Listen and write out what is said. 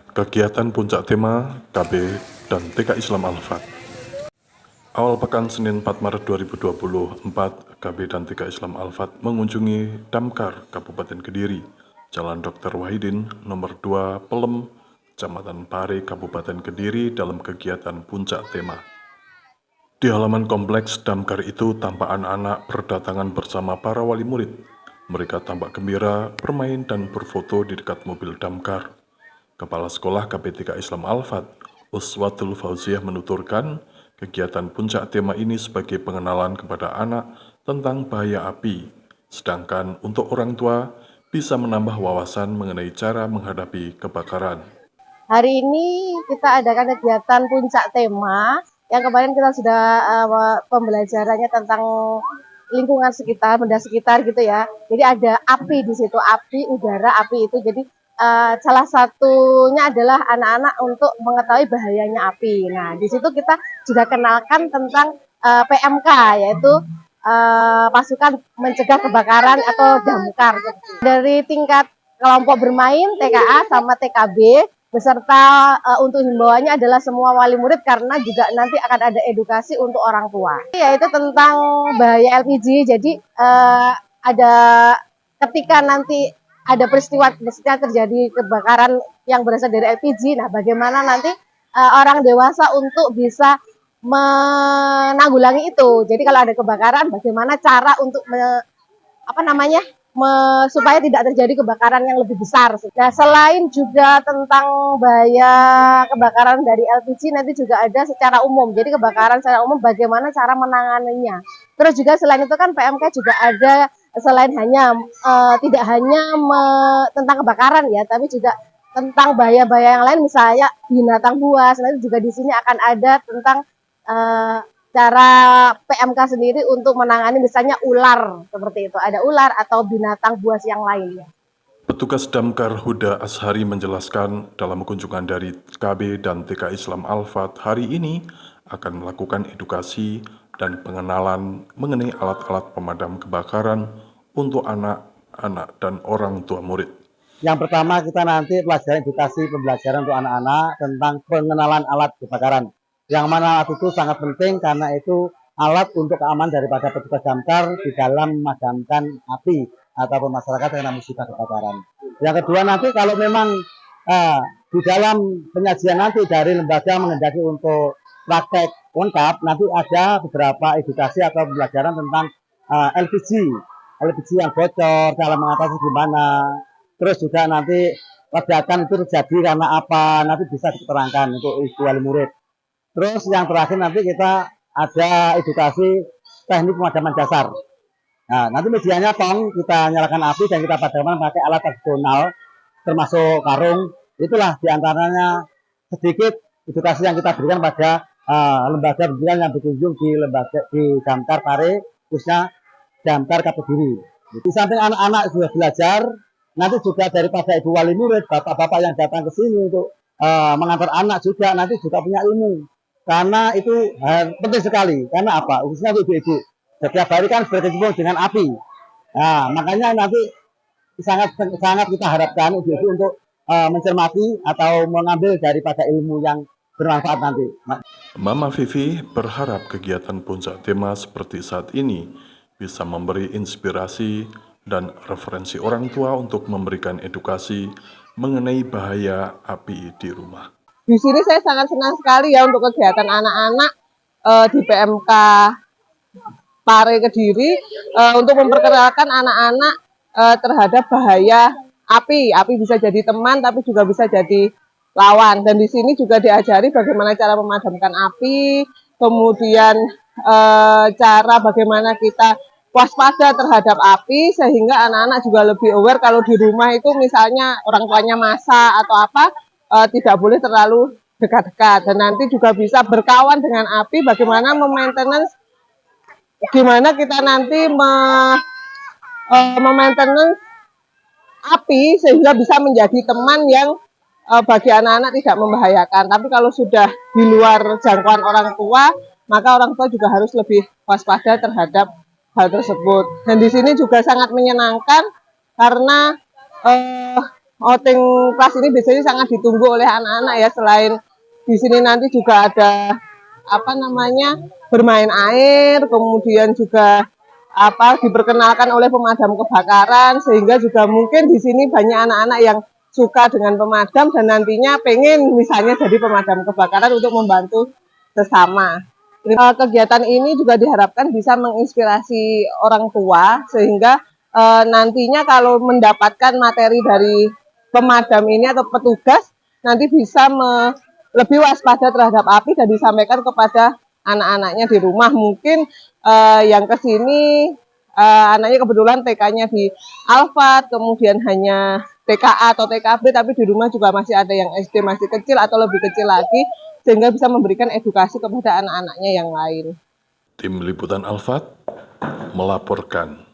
Kegiatan Puncak Tema KB dan TK Islam Al-Fat. Awal pekan Senin 4 Maret 2024, KB dan TK Islam Al-Fat mengunjungi Damkar Kabupaten Kediri, Jalan Dr. Wahidin, nomor 2 Pelem, Kecamatan Pare, Kabupaten Kediri dalam kegiatan Puncak Tema. Di halaman kompleks Damkar itu tampak anak-anak berdatangan bersama para wali murid. Mereka tampak gembira, bermain dan berfoto di dekat mobil Damkar. Kepala Sekolah KPTK Islam Al-Fat, Uswatul Fauziah menuturkan, kegiatan Puncak Tema ini sebagai pengenalan kepada anak tentang bahaya api, sedangkan untuk orang tua bisa menambah wawasan mengenai cara menghadapi kebakaran. Hari ini kita adakan kegiatan Puncak Tema yang kemarin kita sudah pembelajarannya tentang lingkungan sekitar, benda sekitar gitu ya. Jadi ada api di situ, api, udara, api itu. Jadi salah satunya adalah anak-anak untuk mengetahui bahayanya api. Nah, di situ kita juga kenalkan tentang PMK, yaitu pasukan mencegah kebakaran atau damkar. Dari tingkat kelompok bermain TKA sama TKB beserta untuk himbauannya adalah semua wali murid karena juga nanti akan ada edukasi untuk orang tua. Yaitu tentang bahaya LPG. Jadi ada ketika nanti ada peristiwa terjadi kebakaran yang berasal dari LPG. Nah, bagaimana nanti orang dewasa untuk bisa menanggulangi itu. Jadi kalau ada kebakaran, bagaimana cara untuk supaya tidak terjadi kebakaran yang lebih besar. Nah, selain juga tentang bahaya kebakaran dari LPG, nanti juga ada secara umum. Jadi kebakaran secara umum bagaimana cara menanganinya. Terus juga selain itu kan PMK juga ada selain hanya tidak hanya tentang kebakaran ya, tapi juga tentang bahaya-bahaya yang lain, misalnya binatang buas. Nanti juga di sini akan ada tentang cara PMK sendiri untuk menangani misalnya ular, seperti itu. Ada ular atau binatang buas yang lainnya. Petugas Damkar Huda Ashari menjelaskan dalam kunjungan dari KB dan TK Islam Al-Fat hari ini akan melakukan edukasi dan pengenalan mengenai alat-alat pemadam kebakaran untuk anak-anak dan orang tua murid. Yang pertama kita nanti pelajaran edukasi pembelajaran untuk anak-anak tentang pengenalan alat kebakaran. Yang mana alat itu sangat penting karena itu alat untuk keamanan daripada petugas damkar di dalam memadamkan api ataupun masyarakat yang musibah kebakaran. Yang kedua nanti kalau memang di dalam penyajian nanti dari lembaga menghendaki untuk praktek lengkap, nanti ada beberapa edukasi atau pembelajaran tentang LPG yang bocor, cara mengatasi gimana. Terus juga nanti ledakan itu terjadi karena apa, nanti bisa diterangkan untuk wali murid. Terus yang terakhir nanti kita ada edukasi teknik pemadaman dasar. Nah, nanti medianya tong, kita nyalakan api dan kita padamkan pakai alat tradisional, termasuk karung. Itulah diantaranya sedikit edukasi yang kita berikan pada lembaga pendidikan yang berkunjung di Damkar Pare, khususnya Damkar Kediri. Di samping anak-anak sudah belajar, nanti juga daripada ibu wali murid, bapak-bapak yang datang ke sini untuk mengantar anak juga nanti juga punya ilmu. Karena itu penting sekali. Karena apa? Khususnya ibu-ibu. Setiap hari kan berkecimpung dengan api. Nah, makanya nanti sangat kita harapkan ibu-ibu untuk mencermati atau mengambil daripada ilmu yang bermanfaat nanti. Mama Vivi berharap kegiatan Puncak Tema seperti saat ini bisa memberi inspirasi dan referensi orang tua untuk memberikan edukasi mengenai bahaya api di rumah. Di sini saya sangat senang sekali ya untuk kegiatan anak-anak di PMK Pare Kediri untuk memperkenalkan anak-anak terhadap bahaya api. Api bisa jadi teman tapi juga bisa jadi lawan. Dan di sini juga diajari bagaimana cara memadamkan api, kemudian cara bagaimana kita waspada terhadap api, sehingga anak-anak juga lebih aware kalau di rumah itu misalnya orang tuanya masak atau apa, tidak boleh terlalu dekat-dekat. Dan nanti juga bisa berkawan dengan api, bagaimana memaintenance, gimana kita nanti memaintenance api sehingga bisa menjadi teman yang bagi anak-anak tidak membahayakan. Tapi kalau sudah di luar jangkauan orang tua, maka orang tua juga harus lebih waspada terhadap hal tersebut. Dan di sini juga sangat menyenangkan karena outing kelas ini biasanya sangat ditunggu oleh anak-anak ya. Selain di sini nanti juga ada bermain air, kemudian juga diperkenalkan oleh pemadam kebakaran, sehingga juga mungkin di sini banyak anak-anak yang suka dengan pemadam dan nantinya pengen misalnya jadi pemadam kebakaran untuk membantu sesama. Kegiatan ini juga diharapkan bisa menginspirasi orang tua sehingga nantinya kalau mendapatkan materi dari pemadam ini atau petugas nanti bisa lebih waspada terhadap api dan disampaikan kepada anak-anaknya di rumah. Mungkin yang kesini anaknya kebetulan TK-nya di Alfat, kemudian hanya TKA atau TKB, tapi di rumah juga masih ada yang SD masih kecil atau lebih kecil lagi, sehingga bisa memberikan edukasi kepada anak-anaknya yang lain. Tim Liputan Alfat melaporkan.